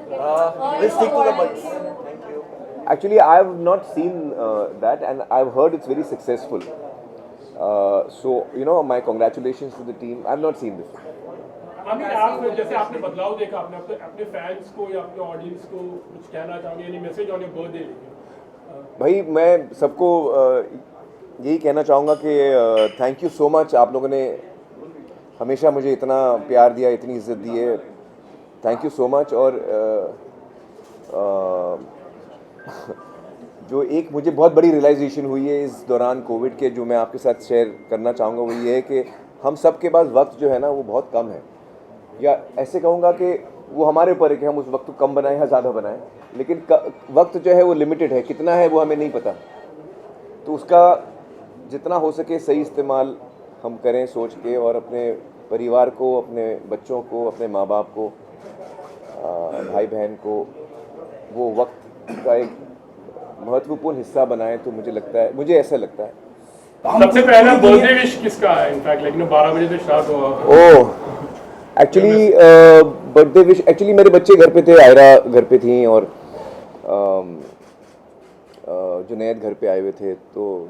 We'll stick to the budget. Thank you. Actually, I have not seen that, and I've heard it's very successful. So, my congratulations to the team. I've not seen this. Aamir, आप जैसे आपने बदलाव देखा, आपने अपने अपने fans को या अपने ऑडियंस को कुछ कहना चाहोगे, any message on your birthday? भाई, मैं सबको यही कहना चाहूँगा कि थैंक यू सो मच। आप लोगों ने हमेशा मुझे इतना प्यार दिया, इतनी इज्जत दी है। Thank you so much. और जो एक मुझे बहुत बड़ी रियलाइजेशन हुई है इस दौरान कोविड के, जो मैं आपके साथ शेयर करना चाहूँगा, वो ये है कि हम सब के पास वक्त जो है ना वो बहुत कम है, या ऐसे कहूँगा कि वो हमारे ऊपर है कि हम उस वक्त को कम बनाएं या ज़्यादा बनाएं, लेकिन वक्त जो है वो लिमिटेड है, कितना है वो हमें नहीं पता। तो उसका जितना हो सके सही इस्तेमाल हम करें सोच के, और अपने परिवार को, अपने बच्चों को, अपने माँ बाप को, भाई बहन को वो वक्त का एक महत्वपूर्ण हिस्सा बनाएं। तो मुझे ऐसा लगता है। सबसे पहला बर्थडे विश किसका है? इनफैक्ट लेकिन 12 बजे से स्टार्ट हुआ। ओह, एक्चुअली बर्थडे विश एक्चुअली मेरे बच्चे घर पे थे, आयरा घर पे थी, और जुनैद घर पे आए हुए थे, तो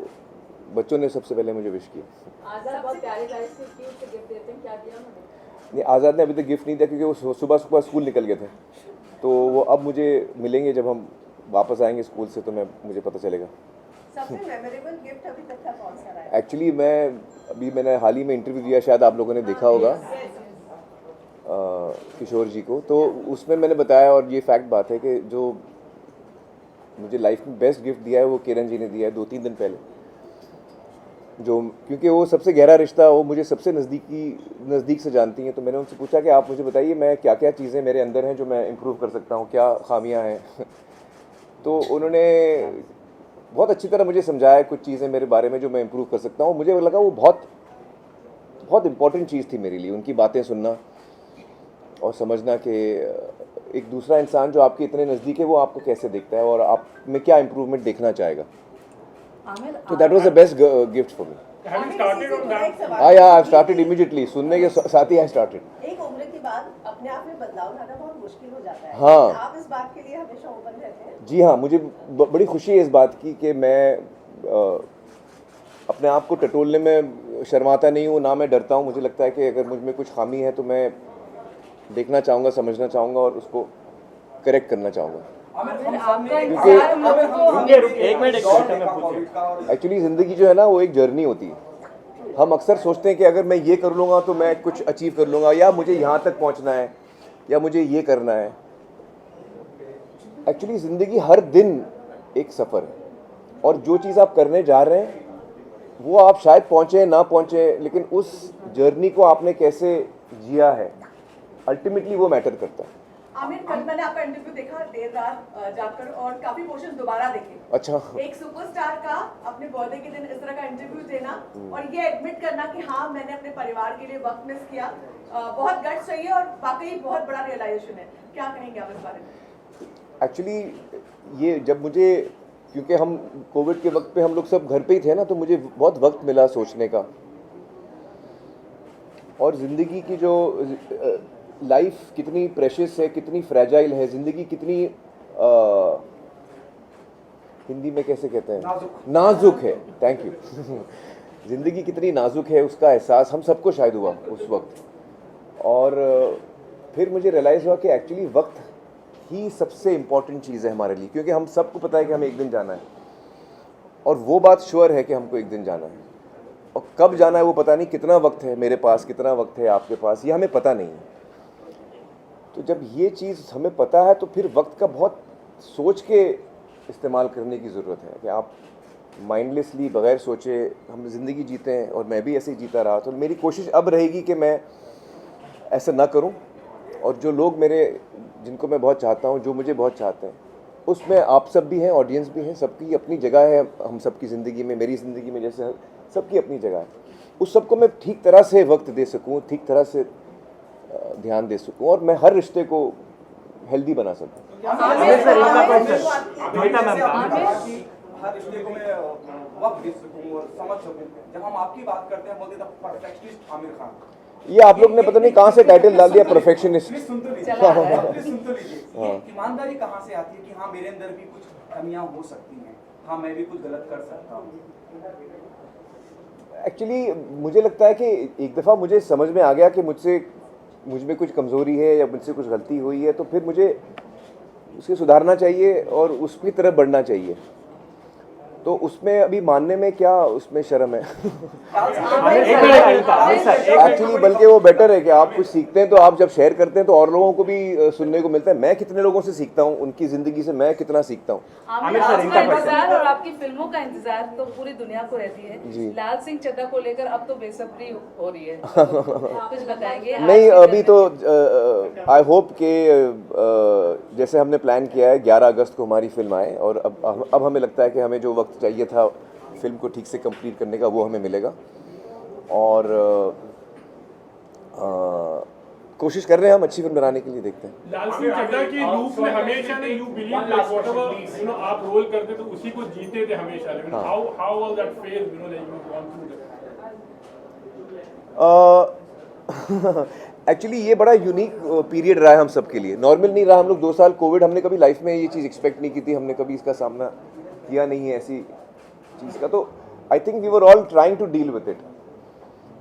बच्चों ने सबसे पहले मुझे विश किया। आजाद बहुत प्यारे प्यारे से क्यूट गिफ्ट देते हैं, क्या दिया उन्होंने? नहीं, आज़ाद ने अभी तक गिफ्ट नहीं दिया, क्योंकि वो सुबह सुबह स्कूल निकल गए थे। तो वो अब मुझे मिलेंगे जब हम वापस आएंगे स्कूल से, तो मुझे पता चलेगा। सबसे मेमोरेबल गिफ्ट अभी तक का कौन सा रहा है? एक्चुअली मैंने हाल ही में इंटरव्यू दिया, शायद आप लोगों ने देखा होगा, किशोर जी को। तो उसमें मैंने बताया, और ये फैक्ट बात है कि जो मुझे लाइफ में बेस्ट गिफ्ट दिया है वो किरण जी ने दिया है 2-3 दिन पहले। क्योंकि वो सबसे गहरा रिश्ता, वो मुझे सबसे नज़दीक से जानती हैं। तो मैंने उनसे पूछा कि आप मुझे बताइए मैं क्या क्या चीज़ें मेरे अंदर हैं जो मैं इम्प्रूव कर सकता हूँ, क्या खामियां हैं। तो उन्होंने बहुत अच्छी तरह मुझे समझाया कुछ चीज़ें मेरे बारे में जो मैं इम्प्रूव कर सकता हूँ। मुझे लगा वो बहुत बहुत इम्पॉर्टेंट चीज़ थी मेरे लिए, उनकी बातें सुनना और समझना कि एक दूसरा इंसान जो आपके इतने नज़दीक है वो आपको कैसे देखता है और आप में क्या इम्प्रूवमेंट देखना चाहेगा। तो that was the best gift for me. Have you started on that? I started immediately, सुनने के साथ ही आई स्टार्टेड। एक उम्र के बाद अपने आप में बदलाव लाना बहुत मुश्किल हो जाता है। हाँ। आप इस बात के लिए हमेशा ओपन रहते हैं? जी हाँ, मुझे बड़ी खुशी है इस बात की कि मैं अपने आप को टटोलने में शर्माता नहीं हूँ, ना मैं डरता हूँ। मुझे लगता है कि अगर मुझ में कुछ खामी है तो मैं देखना चाहूँगा, समझना चाहूँगा और उसको करेक्ट करना चाहूँगा। एक्चुअली ज़िंदगी जो है ना वो एक जर्नी होती है। हम अक्सर सोचते हैं कि अगर मैं ये कर लूँगा तो मैं कुछ अचीव कर लूँगा, या मुझे यहाँ तक पहुँचना है, या मुझे ये करना है। एक्चुअली ज़िंदगी हर दिन एक सफ़र है, और जो चीज़ आप करने जा रहे हैं वो आप शायद पहुँचे ना पहुँचे, लेकिन उस जर्नी को आपने कैसे जिया है अल्टीमेटली वो मैटर करता है। आमिर, कल मैंने आपका इंटरव्यू देखा देर रात जाकर, और काफी पोर्शन दोबारा देखे। अच्छा। एक सुपरस्टार का अपने बर्थडे के दिन इस तरह का इंटरव्यू देना और ये एडमिट करना कि हाँ मैंने अपने परिवार के लिए वक्त मिस किया, बहुत गट्स चाहिए और वाकई बहुत बड़ा रियलाइजेशन है। क्या कहेंगे आप इस बारे में? एक्चुअली ये जब मुझे, क्योंकि हम कोविड के वक्त पे हम लोग सब घर पे ही थे ना, तो मुझे बहुत वक्त मिला सोचने का, और ज़िंदगी की जो लाइफ कितनी प्रेशियस है, कितनी फ्रेजाइल है ज़िंदगी, कितनी हिंदी में कैसे कहते हैं, नाजुक है। Thank you. ज़िंदगी कितनी नाजुक है उसका एहसास हम सबको शायद हुआ उस वक्त, और फिर मुझे रियलाइज़ हुआ कि एक्चुअली वक्त ही सबसे इम्पॉर्टेंट चीज़ है हमारे लिए, क्योंकि हम सबको पता है कि हमें एक दिन जाना है, और वो बात श्योर है कि हमको एक दिन जाना है, और कब जाना है वो पता नहीं, कितना वक्त है मेरे पास, कितना वक्त है आपके पास, ये हमें पता नहीं है। तो जब ये चीज़ हमें पता है तो फिर वक्त का बहुत सोच के इस्तेमाल करने की ज़रूरत है, कि आप माइंडलेसली बग़ैर सोचे हम ज़िंदगी जीते हैं, और मैं भी ऐसे ही जीता रहा। तो मेरी कोशिश अब रहेगी कि मैं ऐसा ना करूं, और जो लोग जिनको मैं बहुत चाहता हूं, जो मुझे बहुत चाहते हैं, उसमें आप सब भी हैं, ऑडियंस भी हैं, सबकी अपनी जगह है हम सबकी ज़िंदगी में, मेरी ज़िंदगी में जैसे सबकी अपनी जगह है। उस सबको मैं ठीक तरह से वक्त दे सकूँ, ठीक तरह से ध्यान दे सकूं, और मैं हर रिश्ते को हेल्दी बना सकूं। हर रिश्ते को मैं वक्त दे सकूं और समझ सकूं। जब हम आपकी बात करते हैं बोलते हैं परफेक्शनिस्ट आमिर खान, ये आप लोग ने पता नहीं कहाँ से टाइटल डाल दिया परफेक्शनिस्ट। प्लीज सुन तो लीजिए, चला रहा है। प्लीज सुन तो लीजिए। ये ईमानदारी कहाँ से आती है कि हाँ मेरे अंदर भी कुछ कमियां हो सकती हैं, हाँ मैं भी कुछ गलत कर सकता हूँ? एक्चुअली मुझे लगता है कि एक दफ़ा मुझे समझ में आ गया कि मुझ में कुछ कमज़ोरी है या मुझसे कुछ गलती हुई है, तो फिर मुझे उसे सुधारना चाहिए और उसकी तरफ बढ़ना चाहिए। तो उसमें अभी मानने में क्या उसमें शर्म है। एक्चुअली बल्कि वो बेटर है कि आप कुछ सीखते हैं तो आप जब शेयर करते हैं तो और लोगों को भी सुनने को मिलता है। मैं कितने लोगों से सीखता हूँ, उनकी ज़िंदगी से मैं कितना सीखता हूँ। आमिर सर का इंतजार और आपकी फिल्मों का इंतजार तो पूरी दुनिया को रहती जी। है। लाल सिंह चड्ढा को लेकर अब तो बेसब्री हो रही है, कुछ बताएंगे? नहीं, अभी तो आई होप कि जैसे हमने प्लान किया है 11 अगस्त को हमारी फिल्म आए, और अब हमें लगता है कि हमें जो वक्त चाहिए था फिल्म को ठीक से कंप्लीट करने का वो हमें मिलेगा। और कोशिश कर रहे हैं हम अच्छी फिल्म बनाने के लिए, देखते हैं। लाल सिंह चड्ढा की रूप में हमेशा ने you believe that whatever you know आप रोल करते तो उसी को जीते थे हमेशा, लेकिन how was that phase you know like you gone through that? Actually ये बड़ा यूनिक पीरियड रहा है हम सब के लिए, नॉर्मल नहीं रहा। हम लोग 2 साल कोविड, हमने कभी लाइफ में ये चीज़ एक्सपेक्ट नहीं की थी, हमने कभी इसका सामना किया नहीं है ऐसी चीज़ का। तो I think we were all trying to deal with it.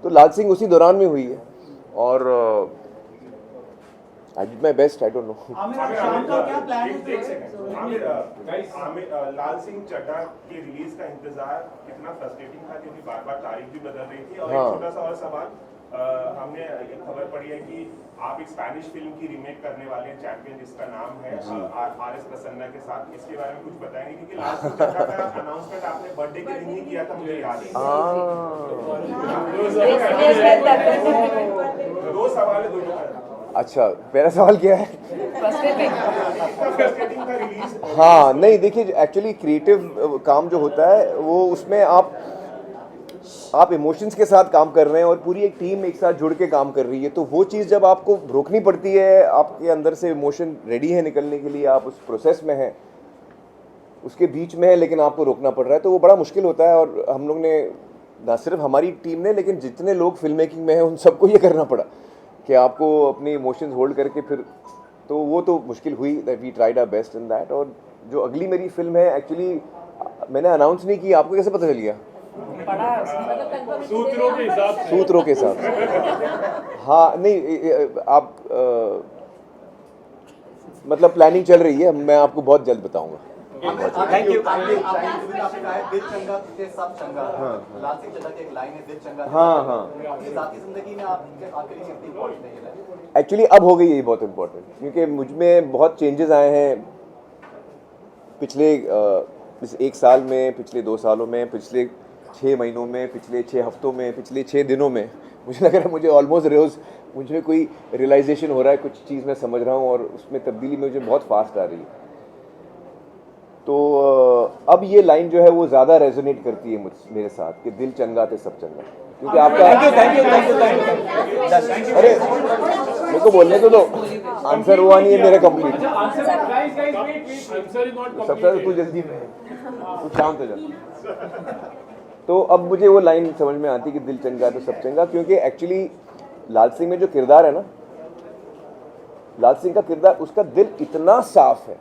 तो लाल सिंह उसी दौरान में हुई है और I did my best. I don't know. Aamir शाम का क्या प्लान है? एक सेकंड आमिर, लाल सिंह चड्ढा के रिलीज का इंतजार कितना फ्रस्ट्रेटिंग था क्योंकि बार-बार तारीख भी बदल रही थी। और एक छोटा सा और सवाल, हमने एक खबर पढ़ी है कि आप एक स्पेनिश फिल्म की रीमेक करने वाले हैं, चैंपियन, जिसका नाम है आर एस प्रसन्ना के साथ। इसके बारे में कुछ बताएंगे क्योंकि लाल सिंह चड्ढा का अनाउंसमेंट आपने बर्थडे के दिन ही किया था, मुझे याद है। 2 सवाल है दोनों का। अच्छा, मेरा सवाल क्या है? फ्रस्ट्रेटिंग था रिलीज। हाँ, नहीं देखिए, एक्चुअली क्रिएटिव काम जो होता है वो उसमें आप इमोशंस के साथ काम कर रहे हैं और पूरी एक टीम एक साथ जुड़ के काम कर रही है। तो वो चीज़ जब आपको रोकनी पड़ती है, आपके अंदर से इमोशन रेडी है निकलने के लिए, आप उस प्रोसेस में हैं, उसके बीच में है, लेकिन आपको रोकना पड़ रहा है, तो वो बड़ा मुश्किल होता है। और हम लोग ने, ना सिर्फ हमारी टीम ने, लेकिन जितने लोग फिल्म मेकिंग में हैं उन सबको ये करना पड़ा कि आपको अपने इमोशंस होल्ड करके फिर, तो वो तो मुश्किल हुई। That we tried our best in that. और जो अगली मेरी फिल्म है, एक्चुअली मैंने अनाउंस नहीं की, आपको कैसे पता चल गया? सूत्रों के साथ। हाँ, नहीं आप मतलब प्लानिंग चल रही है, मैं आपको बहुत जल्द बताऊंगा। Thank you. आपने कहा है दिल चंगा तुझे सब चंगा। लाल सिंह चड्ढा की एक लाइन है, दिल चंगा। हाँ। अपनी जाती जिंदगी में आपके आखिरी में कितनी इम्पोर्टेंट है ये लाइन? एक्चुअली अब हो गई है बहुत इम्पोर्टेंट, क्योंकि मुझ में बहुत चेंजेस आए हैं पिछले 1 साल में, पिछले 2 सालों में, पिछले 6 महीनों में, पिछले 6 हफ्तों में, पिछले 6 दिनों में। मुझे लग रहा है मुझे ऑलमोस्ट रोज़ मुझे कोई रियलाइजेशन हो रहा है, कुछ चीज़ मैं समझ रहा हूँ और उसमें तब्दीली मुझे बहुत फास्ट आ रही है। तो अब ये लाइन जो है वो ज़्यादा रेजोनेट करती है मेरे साथ कि दिल चंगा ते सब चंगा, क्योंकि आपका अरे मेरे को बोलने तो दो, आंसर हुआ नहीं है मेरा कंप्लीट। सबसे तू जल्दी में, तू शांत हो जा। तो अब मुझे वो लाइन समझ में आती कि दिल चंगा तो सब चंगा, क्योंकि एक्चुअली लाल सिंह में जो किरदार है ना, लाल सिंह का किरदार, उसका दिल इतना साफ है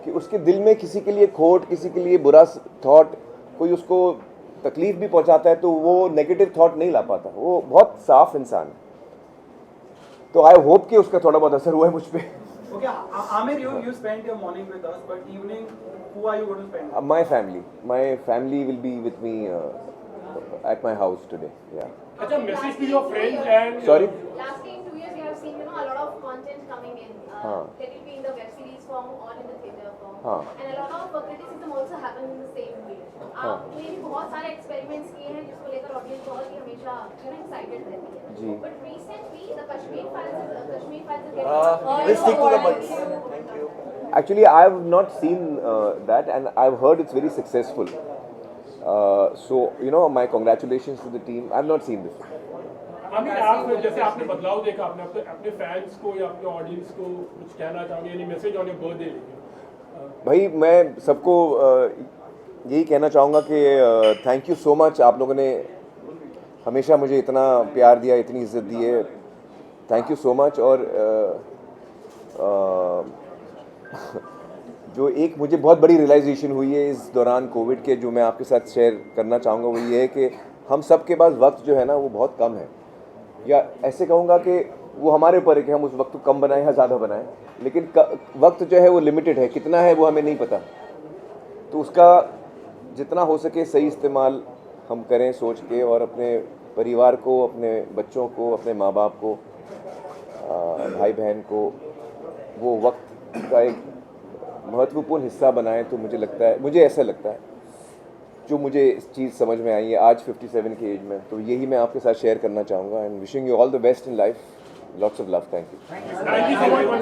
कि उसके दिल में किसी के लिए खोट, किसी के लिए बुरा थॉट, कोई उसको तकलीफ भी पहुंचाता है तो वो नेगेटिव थॉट नहीं ला पाता। वो बहुत साफ इंसान है। तो आई होप कि उसका थोड़ा बहुत असर हुआ है मुझ पर। Okay, Amir, you spent your morning with us, but evening, who are you going to spend? My family will be with me at my house today. Yeah. अच्छा, message to your friends and Sorry. Last 2 years, you have seen, a lot of content coming in. That will be in the web series form or in the theatre form. And a lot of criticism also happens in the same way. आपने भी बहुत सारे experiments किए हैं जिसको लेकर audience बहुत ही हमेशा excited रहती है. जी. But recently, the Kashmir files is We'll stick to the budget. Thank you. Actually, I have not seen that, and I've heard it's very successful. So my congratulations to the team. I've not seen this. Aamir, आप जैसे आपने बदलाव देखा, आपने अपने fans को या अपने ऑडियंस को कुछ कहना चाहोगे, यानी मैसेज ऑन योर बर्थडे? भाई मैं सबको यही कहना चाहूँगा कि थैंक यू सो मच। आप लोगों ने हमेशा मुझे इतना प्यार दिया, इतनी इज्जत दी है, थैंक यू सो मच। और जो एक मुझे बहुत बड़ी रियलाइजेशन हुई है इस दौरान कोविड के, जो मैं आपके साथ शेयर करना चाहूँगा, वो ये है कि हम सब के पास वक्त जो है ना वो बहुत कम है, या ऐसे कहूँगा कि वो हमारे ऊपर है कि हम उस वक्त को कम बनाएं या ज़्यादा बनाएं, लेकिन वक्त जो है वो लिमिटेड है, कितना है वो हमें नहीं पता। तो उसका जितना हो सके सही इस्तेमाल हम करें सोच के, और अपने परिवार को, अपने बच्चों को, अपने माँ बाप को, भाई बहन को वो वक्त का एक महत्वपूर्ण हिस्सा बनाएं। तो मुझे ऐसा लगता है, जो मुझे इस चीज़ समझ में आई है आज 57 की एज में, तो यही मैं आपके साथ शेयर करना चाहूँगा। And wishing you all the best in life, lots of love, thank you. Thank you so much.